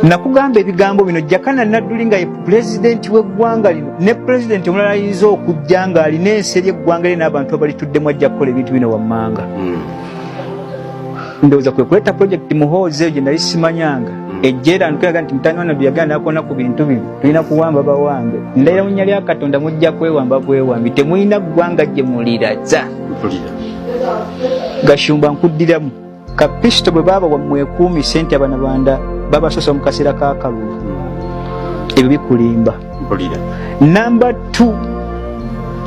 nakugamba ebigambo bino Jakana Nadduli nga ye president w'eggwanga lino ne president omulala ayinza okujja nga alina enseri eggwanga lino n'abantu abalituddemu ajja kukola ebintu bino wammanga. Ndowooza kwe kuleeta project Muhoozi eyo gye nali simanyanga ejjeera nkulaga nti mutani wano byagana nakona ku bintu bino tulina kuwamba bawange ndayira mu nnya lya Katonda mujja kwewamba bwewambi temulina ggwanga gye muliraza. Gashumba nkuddiramu kapisto bwe baaba wamwekuumi sente abanabanda babasosa mu kaseera ka kalulu ebyo bikulimba. Number 2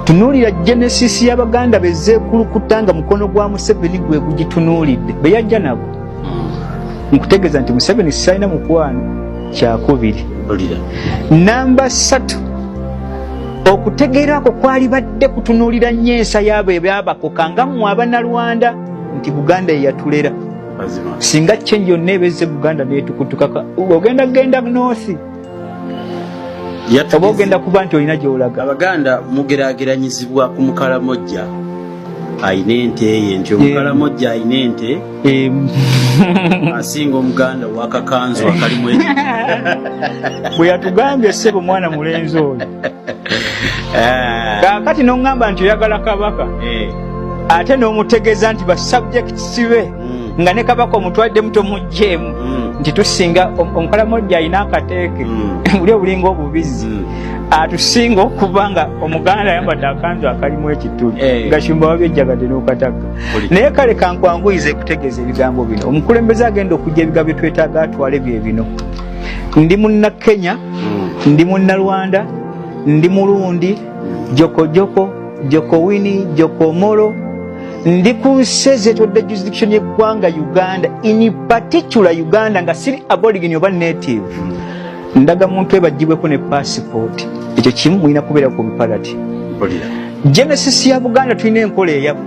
tunuulira Genesis y'Abaganda bezzeekulukutanga mukono gwa Museveni gwe gugitunuulidde be yajja nabo nkutegeeza nti Museveni sayina mukwano kyakubiri. Number 3 okutegeera ako kwali badde kutunuulira nnyo ensa y'abo ebyabakoka nga mmwe Abanalwanda nti Buganda ye yatulera singa change yonna ebezze Buganda neetukutukaka ogenda genda north oba ogenda kuba nti olina gy'olaga. Abaganda mugeraageranyizibwa ku Mukalamojja ayina ente ye nti Omukalamojja ayina ente asinga Omuganda wakakanzu akalimu bwe yatugambye ssebo mwana mulenzi oyo kaakati n'oŋŋamba nti oyagala Kabaka ate n'omutegeeza nti basubjects be nga ne Kabaka omutwadde muto mujjeemu nti tusinga Omukalamojja ayina akateeke buli obulinga obubizi atusinga okuba nga Omuganda ayambadde akanzu akalimu ekituli Gashumba wabyejjagadde n'okataka. Naye kale kankwanguyize kutegeeza ebigambo bino omukulembeze agenda okujja ebigambo bye twetaaga atwale bye bino. Ndi Munnakenya, ndi Munnalwanda, ndi Mulundi, Jokojoko, Jokowini, Jokomolo, ndi ku nsi ezeetodde jurisdiction y'eggwanga Uganda, in particular Uganda nga siri aborigine oba native. Ndaga muntu ebagibweko ne passport ekyo kimu mulina kubeera ku bipalati. Genesis ya Buganda tulina enkola eyaffe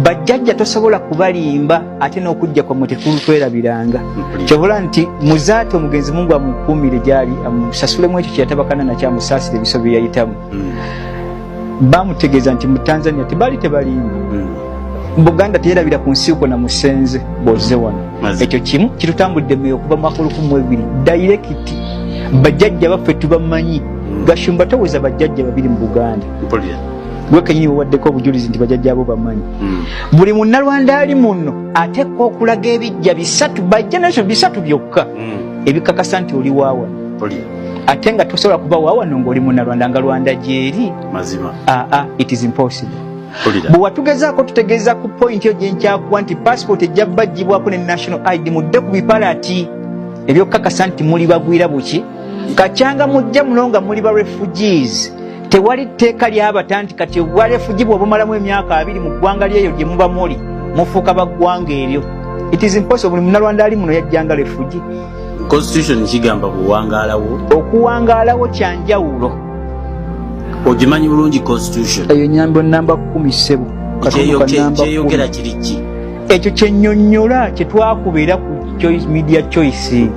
bajjajja tosobola kubalimba ate n'okujja kwamwe tetutwerabiranga kyobula nti muzaate omugenzi Mungu amukuumire gyali amusasulemu ekyo kyeyatabakana nakyamusaasira ebiso bye yayitamu. Bamutegeeza nti mu Tanzania tebali tebalimba Buganda teyerabira ku nsiuko na musenze boze wano ekyo kimu kitutambudde meyo okuva mwaka 2002 direct bajjajja baffe tubamanyi. Gashumba toweza bajjajja babiri mu Buganda gwe kenyini waddeko obujulizi nti bajjajja abo bamanyi. Buli Munnalwanda ali muno ateekwa okulaga ebijja bisatu bajja nasho bisatu byokka ebikakasa nti oli waawa ate nga tosobola kuba waawa ng'oli Munnalwanda nga Lwanda gyeri it is impossible. Bwe watugezaako tutegeeza ku point eyo gye nkyakuwa nti passport ejja bajjibwako ne national ID mudde ku bipalati ebyokukakasa nti muli bagwira buki kacyanga mujja muno nga muli ba refugees tewali tteeka lyabata nti kati obwa refugee bw'obumalamu emyaka 2 mu ggwanga lyeyo gye muba muli mufuuka baggwanga eryo. It is impossible. Munnalwanda ali muno yajjanga refugee. Constitution kigamba buwangaalawo okuwangaalawo kyanjawulo ogimanyi bulungi constitution eyo nyambo namba 10 kyeyogera kiriki ekyo kyennyonnyola kyetwakubeera ku choice media choice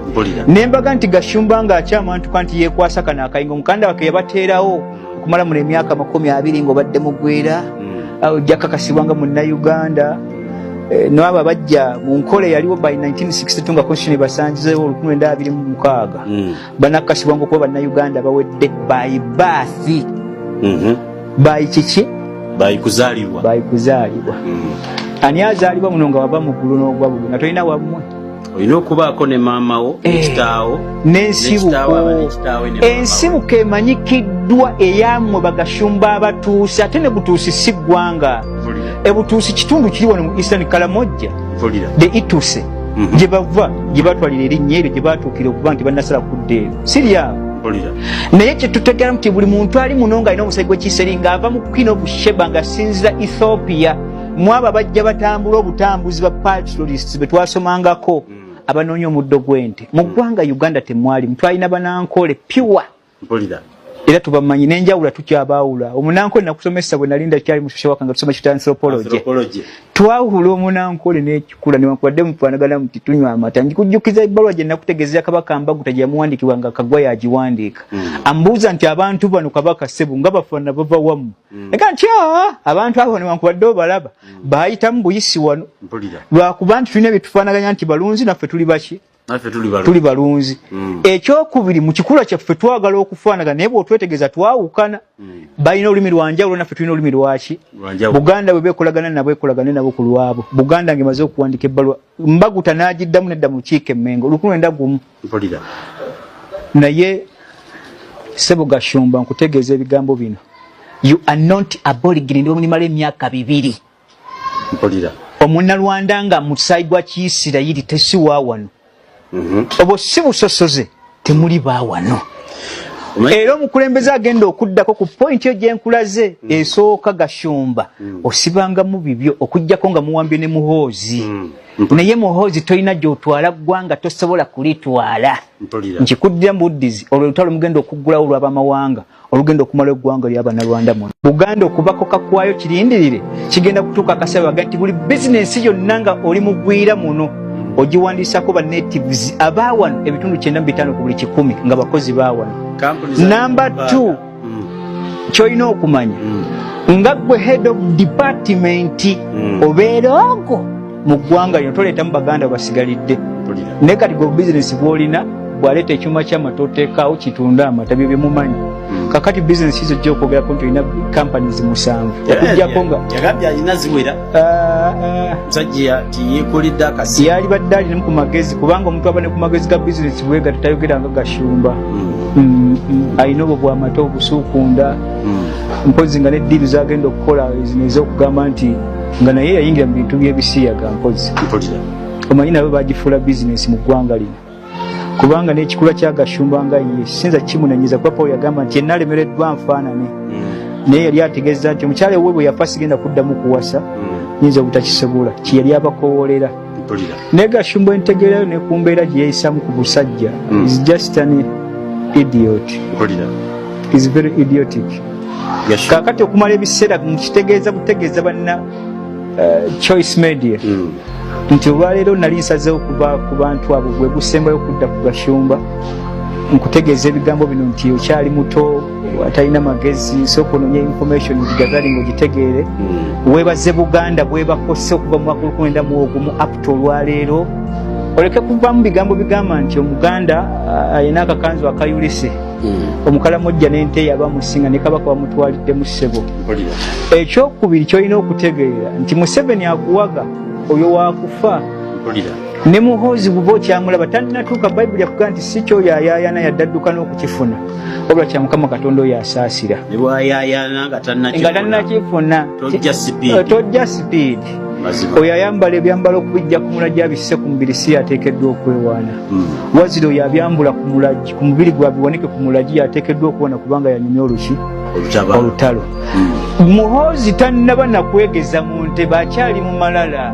nembaga nti Gashumba nga akyamantuka nti yeekwasa kana akayingo mukanda wake yabateerawo okumala mu emyaka 20 ng'obadde mugwera jakakasibwanga Munnayuganda n'abo abajja mu nkola yaliwo by 1962 nga constitution basanjizeewo 1926 banakasibwanga okuba Bannayuganda bawedde by birth by kiki by kuzaalibwa ani azaalibwa muno nga wava mu ggulu n'ogwa bugulu nga tolina wammwe olina okubaako ne maamawo ekitaawo ensibuko emanyikiddwa eyammwe Bagashumba abatuusi ate ne Butuusi si ggwanga Ebutuusi kitundu kiri wano mu Eastern Kalamojja de Ituse gye bava gye batwalira erinnya eryo gye batuukira okuba nti bannasala kudda eno siryawo naye kyetutegeera nti buli muntu ali muno nga alina omusaayi gw'ekiseri ng'ava mu Queen of Sheba ng'asinzira Ethiopia mwabo abajja batambula obutambuzi ba patrolists be twasomangako abanoonya omuddo gw'ente mu ggwanga Uganda temwali mutwalina banankole pure era tubamanyi n'enjawula tukyabaawula omunankole nakusomesa bwe nalinda kyali mu shosha wakanga tusoma kita anthropology twawula omunankole n'ekikula newankubadde mufaanagana muti tunywa amata nkikujjukiza ebbaluwa gye nakutegeezera Kabaka Mbaguta gye yamuwandiikibwanga Kaggwa yagiwandiika ambuuza nti abantu bano Kabaka Ssebo nga bafaanana bava wamu ega nti abantu abo newankubadde obalaba baayitamu buyisi wano lwakuba nti tulina bye tufaanaganya nti balunzi naffe tuli baki tuli balunzi ekyokubiri mu kikula kyaffe twagala okufaanaga naye bw'otwetegeeza twawukana balina olulimi lwanjawulo naffe tulina olulimi lwaki Buganda bwe beekolagana nabo ekolagane nabo ku lwabo Buganda ngemaze okuwandika ebbaluwa Mbaguta n'agiddamu nedda mu kiiko Emmengo 1991 naye Ssebo Gashumba nkutegeeza ebigambo bino you are not aborigine ndi omumala emyaka 2 omunnalwanda nga musaigwa Kiisirayiri tesiwa wano obo si busosoze temuli baawano era omukulembeze agenda okuddako ku pointi yo gyenkulaze esooka Gashumba osibangamu bibyo okujjako nga muwambye ne Muhoozi naye Muhoozi tolina gy'otwala ggwanga tosobola kulitwala nkikuddira mu buddizi olutalo mugenda okuggulawo olw'abamawanga olugenda okumala eggwanga ly'Abannarwanda muno Buganda okubako kakwayo kirindirire kigenda kutuuka akasaba nti buli bizinensi yonna nga oli mugwira muno ogiwandiisako ba natives abaawano ebitundu 95 ku buli 100 nga bakozi baawano number 2 kyolina okumanya nga gwe head of department obeera ogwo mu ggwanga lino toleeta mu Baganda basigalidde naye kati gwe bizinesi bw'olina bw'aleeta ekyuma ky'amatoteekaawo kitunda amata byo byemumanyi kakati bizinesi zo jja okwogerako nti olina companies 7 okujjako nga yagambye alina ziwera musajja tiyeekoledde akasi yali badde alinamu ku magezi kubanga omuntu aba ne ku magezi ga bizinesi bwega tetayogeranga Gashumba alina obwo bw'amata obusuukunda mpozi nga n'eddiiru zagenda okukola ez'okugamba nti nga naye yayingira mu bintu by'ebisiyaga mpozi omanyi nabo bagifuula bizinesi mu ggwanga lino kubanga n'ekikula kya Gashumba nga ye sinza kimunanyiza kuba Paul yagamba nti yenna alemereddwa nfaanane naye yali ategeeza nti omukyala we bwe yafa sigenda kuddamu kuwasa nyinza obutakisobola kiyali abakowoolera naye Gashumba entegeerayo ne ku mbeera gye yeeyisamu ku busajja is just an idiot is very idiotic kaakati okumala ebiseera mukitegeeza butegeeza banna Choice Media nti olwaleero nali nsazeewo okuva ku bantu abo bwe busembayo okudda ku Gashumba nkutegeeza ebigambo bino nti okyali muto atalina magezi sooka onoonya information gathering ogitegeere weebaze Buganda bwebakose okuva mu mwaka 1991 up to olwaleero oleke kuvaamu bigambo bigamba nti Omuganda ayina akakanzu akayulise Omukalamojja n'ente yabamusinga ne Kabaka bamutwaliddemu ssebo ekyokubiri kyolina okutegeera nti Museveni akuwaga oyo waakufa ne Muhoozi buba okyamulaba tannatuuka Bayibuli yakugamba nti si kyoyo ayaayana yaddadduka n'okukifuna wabula kya Mukama Katonda oyo asaasira nga tannakifuna tojja speed oyo ayambala ebyambalo okubijja ku mulagi abisse ku mubiri si yateekeddwa okwewaana wazira oyo abyambula ku mulagi ku mubiri gwe abiboneke ku mulagi yateekeddwa okuwaana kubanga yanyumya oluki olutalo Muhoozi tannaba nakwegeza mu nte bakyali mu malala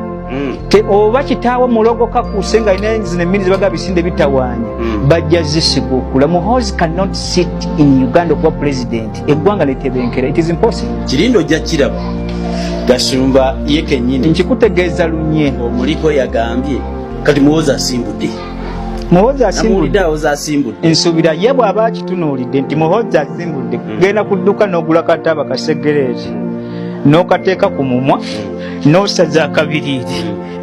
oba kitaawo mulogoka kuuse nga alina enzi n'emmiri zebaga bisinde bitawaanya bajja zisiga okula Muhoozi cannot sit in Uganda okuba president eggwanga litebenkera it is impossible kirindo ojja kiraba Gashumba ye kennyini nkikutegeeza lunye omuliko yagambye kati Muhoozi asimbudde ensuubira ye bw'aba akitunuulidde nti Muhoozi asimbudde genda kudduka n'ogula kataba kasegereezi n'okateeka ku mumwa n'osaza akabiriiri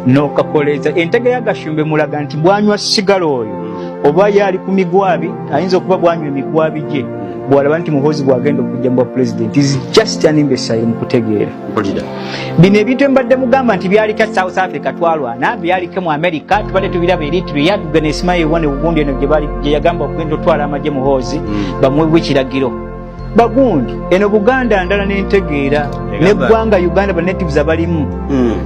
n'okakoleeza entegera ya Gashumba emulaga nti bwanywa sigalo oyo oba yali ku migwabi ayinza okuba bwanywa emigwabi gye bwalaba nti Muhoozi bwagenda okujja mu bwa president is just an imbecile mu kutegeera bino ebintu embadde mugamba nti byalika South Africa twalwana byalika mu America tubadde tubiraba Eritrea tugenda Ismail wane Bugundi eno gye yagamba okugenda otwala amagye Muhoozi bamuwe ekiragiro bagundi eno Buganda ndala n'entegeera n'eggwanga Uganda ba natives abalimu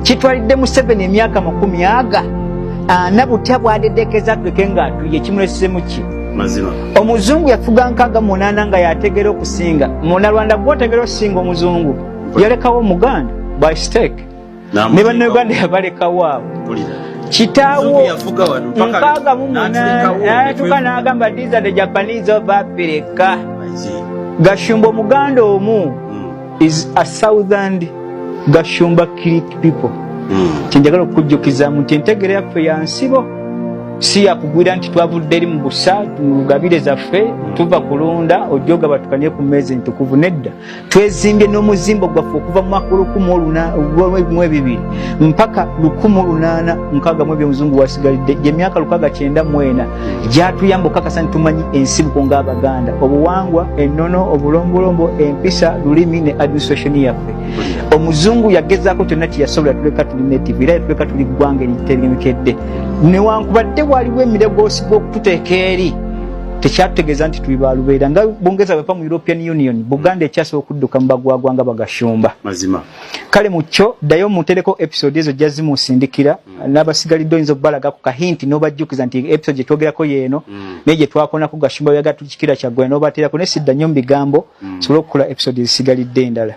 kitwalidde Museveni emyaka 10 nabutya bwadedekeza tweke nga atuye kimulesemu ki mazima omuzungu yafuga nkaga 8 nga yategera okusinga Munnarwanda gwotegera okusinga omuzungu yalekawo Omuganda by stake ne Bannayuganda yabalekawo abo kitaawo nkaga 8 tukanagamba these are the Japanese of Africa Gashumba Omuganda omu is a southern Gashumba Creek people kinjagala okujjukiza mu ntegere yaffe ya nsibo si yakugwira nti twavudde eri mu busa tugabire zaffe tuva kulunda ojoga batukanye ku meezi entukuvu nedda twezimbye n'omuzimbo gwaffe okuva mu mwaka 1812 mpaka 1860 by'omuzungu wasigalidde gye myaka 694 gyatuyamba okakasa ntumanyi ensibuko ng'Abaganda obuwangwa ennono obulombolombo empisa lulimi ne administration yaffe omuzungu yagezaako kyonna kyeyasobola tuleka tuli native era tuleka tuli ggwanga eritegemekedde newankubadde waliwo emirogoosi gw'okututeeka eri tekyatutegeeza nti tuli balubeera nga Bungereza bwepa mu European Union Buganda ekyasobola okudduka mu bagwagwa nga bagashumba mazima kale mukyo ddayo mutereko episode ezo jazimusindikira n'abasigalidde oyinza okubalaga ku kahinti n'obajjukiza nti episode gyetwogerako yeeno naye gye twakonako gashumba byaga tukikira kyaggwera n'obateerako ne sidda nnyo mu bigambo sobola okukola episode ezisigalidde endala